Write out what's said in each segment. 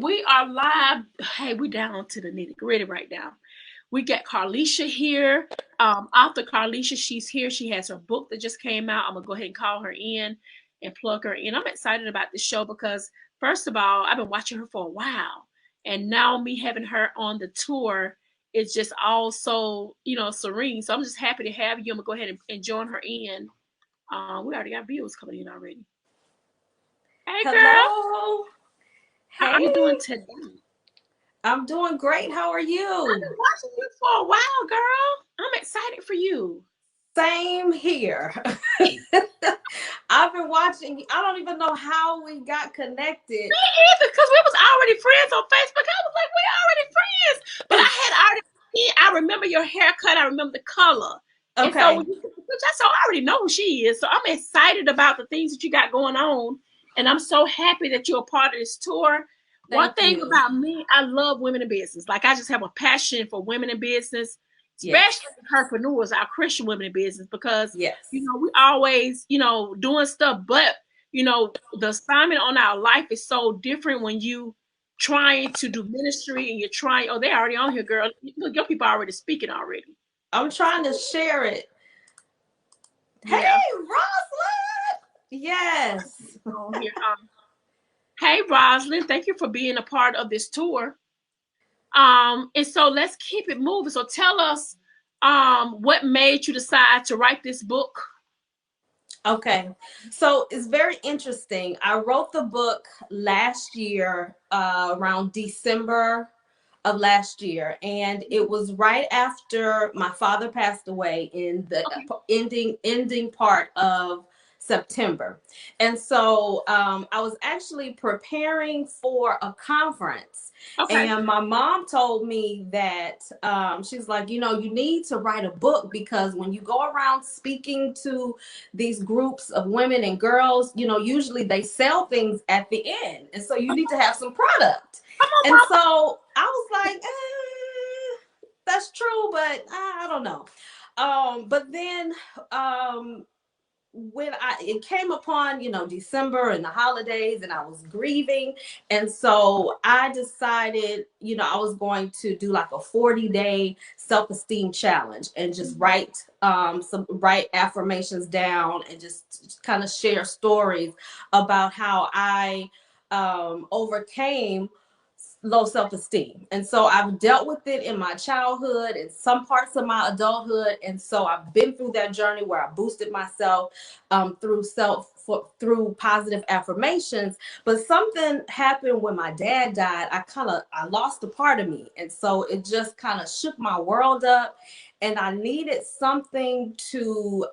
we are live. Hey, we down to the nitty gritty right now. We got Carlisha here. Author Carlisha, she's here. She has her book that just came out. I'm gonna go ahead and call her in and plug her in. I'm excited about this show because first of all, I've been watching her for a while, and now me having her on the tour is just all so serene. So I'm just happy to have you. I'm gonna go ahead and join her in. We already got viewers coming in already. Hey, girl. Hello. How Hey, are you doing today? I'm doing great. How are I've you? been watching you for a while, girl. I'm excited for you. Same here. I've been watching. I don't even know how we got connected. Me either, because we was already friends on Facebook. I was like, we already friends. But I had already seen, I remember your haircut. I remember the color. And so when Okay. you took the picture, I already know who she is. So I'm excited about the things that you got going on. And I'm so happy that you're a part of this tour. One Thank thing you. about me, I love women in business. Like I just have a passion for women in business, Yes. especially herpreneurs, our Christian women in business, because Yes. we always, doing stuff, but the assignment on our life is so different when you trying to do ministry and you're trying. Oh, they're already on here, girl. Look, your people are already speaking already. I'm trying to share it. Hey, Yeah, Rosalind. Yes. on here. Hey, Roslyn, thank you for being a part of this tour. And so let's keep it moving. So tell us, what made you decide to write this book? Okay, so it's very interesting. I wrote the book last year, around December of last year, and it was right after my father passed away in the Okay, ending part of September. And so I was actually preparing for a conference, okay, and my mom told me that she's like, you need to write a book, because when you go around speaking to these groups of women and girls, usually they sell things at the end. And so you need to have some product. come on, And mama. so I was like, that's true, but I don't know. But then when it came upon, December and the holidays, and I was grieving, and so I decided, I was going to do like a 40-day self-esteem challenge, and just write affirmations down, and just kind of share stories about how I overcame low self-esteem. And so I've dealt with it in my childhood and some parts of my adulthood, and so I've been through that journey where I boosted myself through positive affirmations. But something happened when my dad died. I lost a part of me, and so it just kind of shook my world up, and I needed something to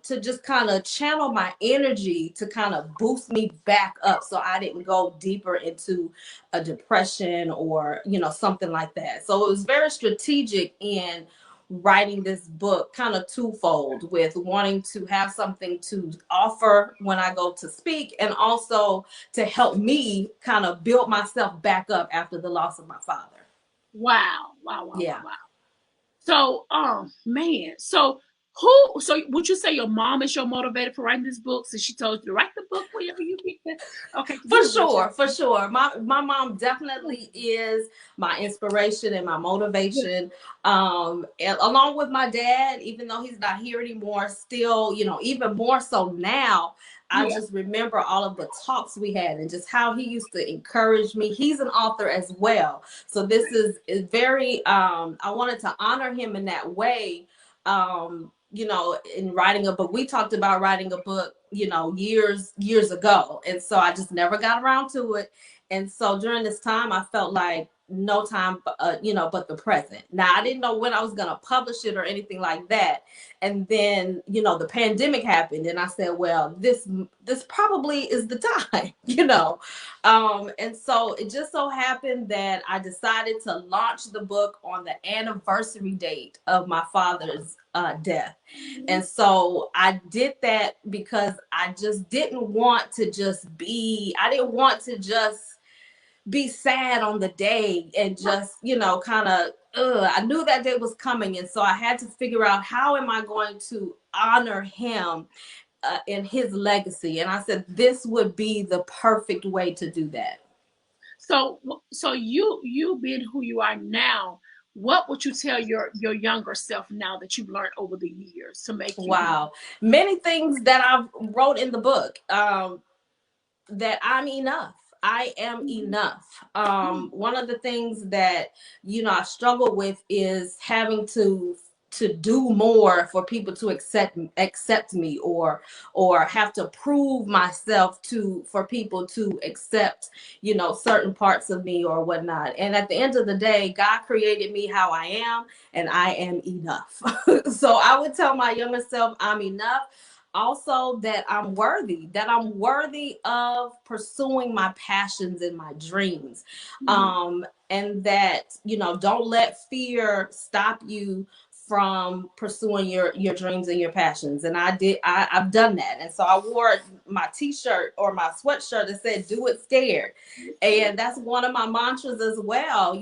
just kind of channel my energy to kind of boost me back up, so I didn't go deeper into a depression or something like that. So it was very strategic in writing this book, kind of twofold, with wanting to have something to offer when I go to speak, and also to help me kind of build myself back up after the loss of my father. Wow, wow, wow, wow, Yeah. wow. So, man, so would you say your mom is your motivator for writing this book? So she told you to write the book whenever you get there. Okay, For give me one sure, second. for sure. My mom definitely is my inspiration and my motivation. And along with my dad, even though he's not here anymore, still, even more so now, I Yeah. just remember all of the talks we had, and just how he used to encourage me. He's an author as well. So this is very I wanted to honor him in that way. In writing a book. We talked about writing a book, years ago. And so I just never got around to it. And so during this time, I felt like no time, but the present. Now, I didn't know when I was going to publish it or anything like that. And then, the pandemic happened, and I said, well, this probably is the time, and so it just so happened that I decided to launch the book on the anniversary date of my father's death. And so I did that because I just didn't want to I didn't want to just be sad on the day and just, kind of, I knew that day was coming. And so I had to figure out, how am I going to honor him in his legacy? And I said, this would be the perfect way to do that. So you being who you are now, what would you tell your younger self now that you've learned over the years to make you who? Wow. Many things that I've wrote in the book. That I'm enough. I am enough. One of the things that I struggle with is having to do more for people to accept me, or have to prove myself to for people to accept certain parts of me or whatnot. And at the end of the day, God created me how I am, and I am enough. So I would tell my younger self I'm enough. Also, that I'm worthy of pursuing my passions and my dreams. And that don't let fear stop you from pursuing your dreams and your passions. And I've done that. And so I wore my t-shirt or my sweatshirt that said do it scared. And that's one of my mantras as well.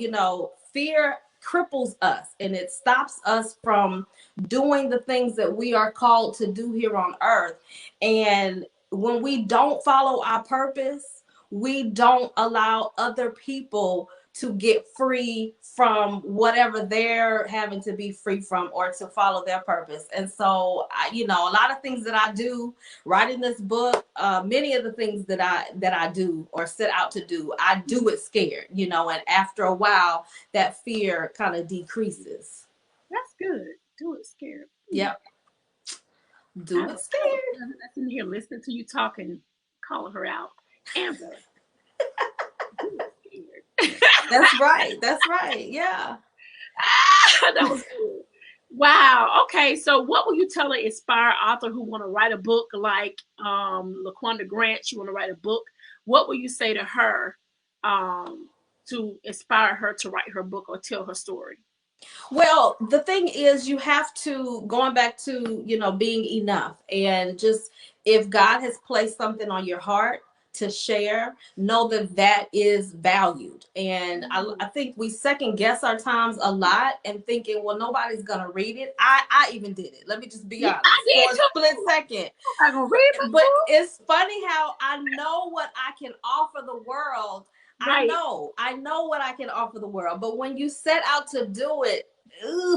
Fear cripples us, and it stops us from doing the things that we are called to do here on earth. And when we don't follow our purpose, we don't allow other people to get free from whatever they're having to be free from, or to follow their purpose. And so, a lot of things that I do, writing this book, many of the things that I do or set out to do, I do it scared, and after a while, that fear kind of decreases. That's good. Do it scared. Yep. I Do have it scared. a cousin that's in here listening to you talking, calling her out. Amber, do it scared. That's right. That's right. Yeah. That was good. Wow. Okay. So, what will you tell an inspired author who want to write a book like LaQuanda Grant? She want to write a book. What will you say to her um, to inspire her to write her book or tell her story? Well, the thing is, you have to, going back to, being enough, and just, if God has placed something on your heart to share, know that that is valued. And I think we second guess our times a lot and thinking, well, nobody's going to read it. I even did it. Let me just be Yeah, honest I for did a too. split second. I'm gonna read my But book. it's funny how I know what I can offer the world. Right. I know what I can offer the world. But when you set out to do it,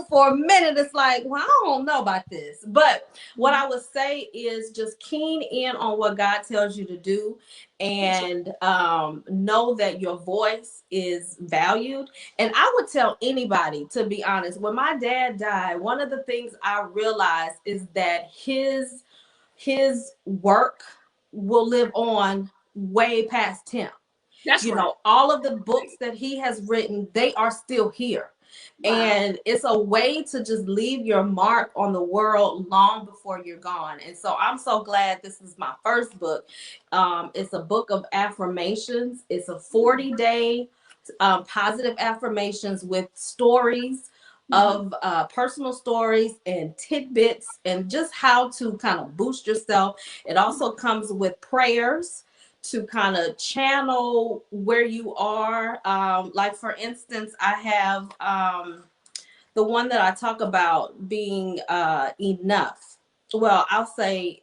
for a minute, it's like, well, I don't know about this. But what I would say is just keen in on what God tells you to do, and know that your voice is valued. And I would tell anybody, to be honest, when my dad died, one of the things I realized is that his work will live on way past him. That's right. All of the books that he has written, they are still here. Wow. And it's a way to just leave your mark on the world long before you're gone. And so I'm so glad this is my first book. It's a book of affirmations. It's a 40-day positive affirmations with stories of personal stories and tidbits, and just how to kind of boost yourself. It also comes with prayers to kind of channel where you are. Like, for instance, I have the one that I talk about being enough. Well,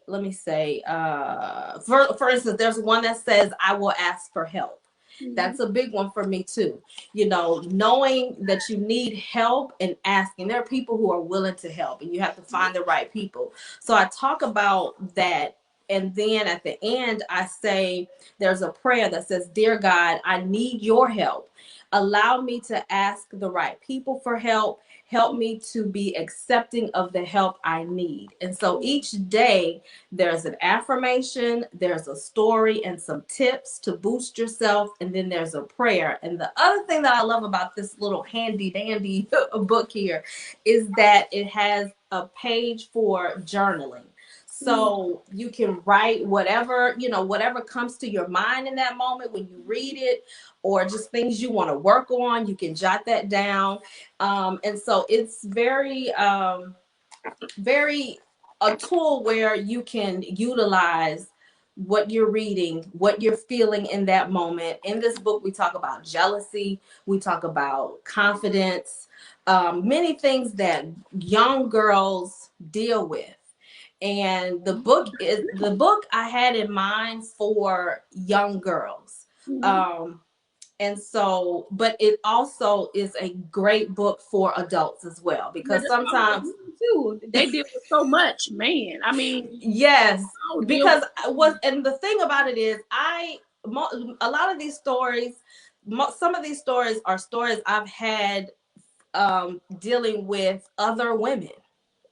let me say, for instance, there's one that says, I will ask for help. That's a big one for me too. Knowing that you need help and asking. There are people who are willing to help, and you have to find the right people. So I talk about that. And then at the end, I say, there's a prayer that says, Dear God, I need your help. Allow me to ask the right people for help. Help me to be accepting of the help I need. And so each day there's an affirmation, there's a story, and some tips to boost yourself. And then there's a prayer. And the other thing that I love about this little handy dandy book here is that it has a page for journaling. So you can write whatever comes to your mind in that moment when you read it, or just things you want to work on, you can jot that down. And so it's very, very a tool where you can utilize what you're reading, what you're feeling in that moment. In this book, we talk about jealousy, we talk about confidence, many things that young girls deal with. And the book I had in mind for young girls. And so, but it also is a great book for adults as well, Yeah, because that's what I was sometimes, thinking too. They deal with so much, man. I mean, yes, I'll deal because with. and the thing about it is, a lot of these stories, some of these stories are stories I've had dealing with other women,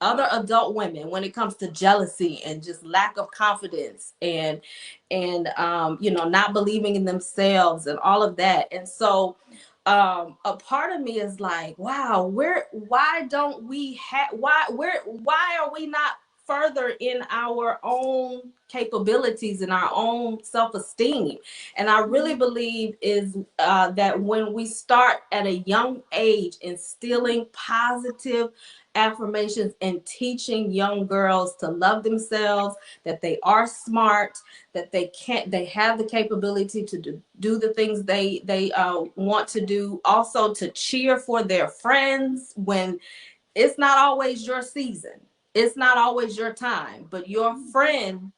other adult women, when it comes to jealousy and just lack of confidence, and you know, not believing in themselves and all of that. And so a part of me is like, wow, why don't we have, why are we not further in our own capabilities and our own self-esteem? And I really believe is that when we start at a young age instilling positive affirmations and teaching young girls to love themselves, that they are smart, that they have the capability to do the things they want to do, also to cheer for their friends when it's not always your season, it's not always your time, but your friend,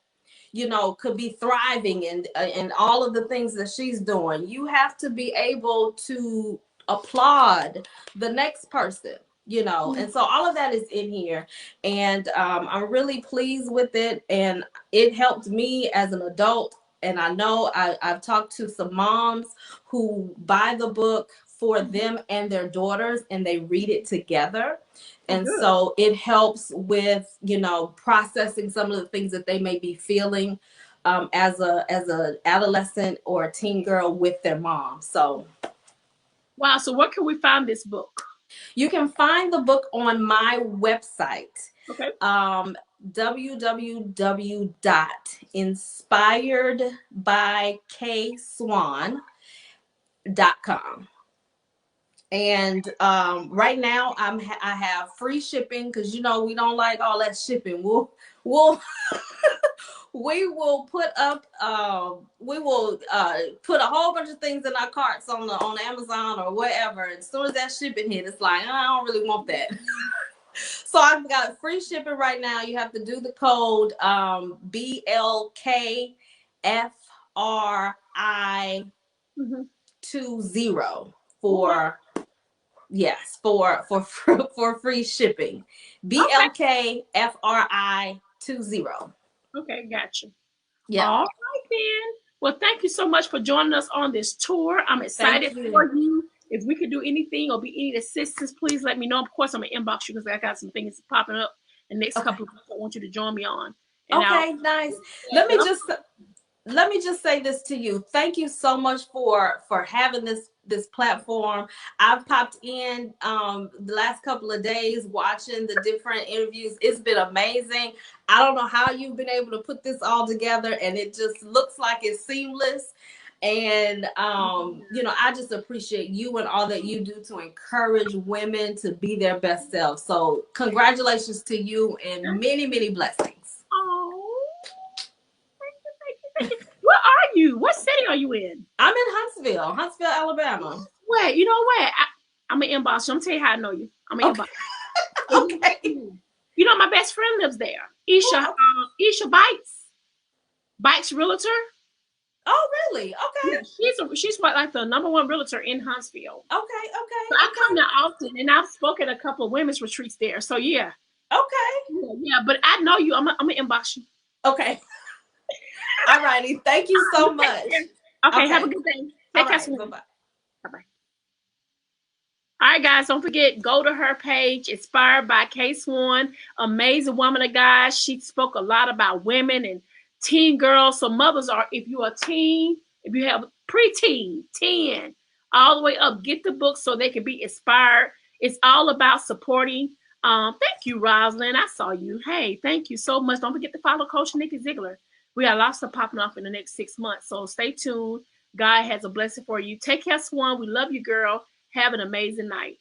you know, could be thriving and all of the things that she's doing. You have to be able to applaud the next person, you know. And so all of that is in here, and I'm really pleased with it, and it helped me as an adult. And I know I've talked to some moms who buy the book for them and their daughters, and they read it together. And so it helps with, you know, processing some of the things that they may be feeling as a adolescent or a teen girl with their mom. So Wow. So where can we find this book? you can find the book on my website, Okay. www.inspiredbykswan.com. And right now I have free shipping, because you know we don't like all that shipping. We'll we will put up put a whole bunch of things in our carts on Amazon or whatever. And as soon as that shipping hit, it's like, I don't really want that. So I've got free shipping right now. You have to do the code BLKFRI20 for, yes, for free shipping. BLKFRI20. Okay, gotcha. Yep. All right then. Well, thank you so much for joining us on this tour. I'm Thank excited you. for you. If we could do anything or be any assistance, please let me know. Of course, I'm gonna inbox you because I got some things popping up the next Okay. couple of weeks. I want you to join me on. And Okay, nice. Let me just say this to you. Thank you so much for having this platform. I've popped in the last couple of days watching the different interviews. It's been amazing. I don't know how you've been able to put this all together, and it just looks like it's seamless. And you know, I just appreciate you and all that you do to encourage women to be their best selves. So congratulations to you, and many, many blessings. oh, thank you. Where are you? What city are you in? I'm in Huntsville, Alabama. Wait, you know what? I'm gonna inbox you. I'm gonna tell you how I know you. I'm gonna Okay. inbox Okay. you. You know, my best friend lives there. Isha Bites Realtor. Oh, really? Yeah, Okay. she's like the #1 realtor in Huntsville. Okay. So I come there often, and I've spoken at a couple of women's retreats there. So yeah, Okay. yeah. But I know you. I'm gonna inbox you. Okay. All righty. Thank you so much. Okay, have a Okay. good day. All Take care. right. Bye-bye. Bye bye. All right, guys, don't forget, go to her page, Inspired by K Swan. Amazing woman of God. She spoke a lot about women and teen girls. So mothers are, if you're a teen, if you have preteen, 10, all the way up, get the book so they can be inspired. It's all about supporting. Thank you, Rosalind. I saw you. Hey, thank you so much. Don't forget to follow Coach Nikki Ziegler. We got lots of popping off in the next 6 months. So stay tuned. God has a blessing for you. Take care, Swan. We love you, girl. Have an amazing night.